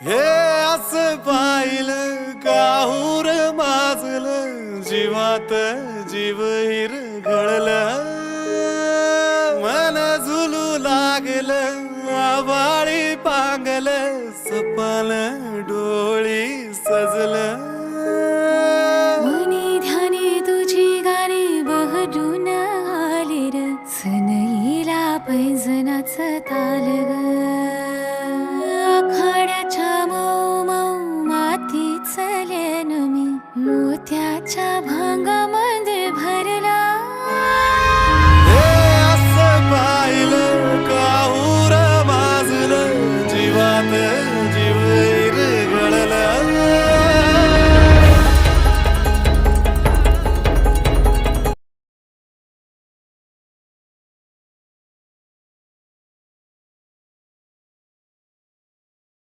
हे असं पाहिलं काहूर माजलं जीवात जीव हिरगळलं मन झुलू लागलं आभाळी पांगलं सपाल डोळी सजलं मनी ध्यानी तुझी गाणी बहरून आले र सनईला पैजनाचं ताल ग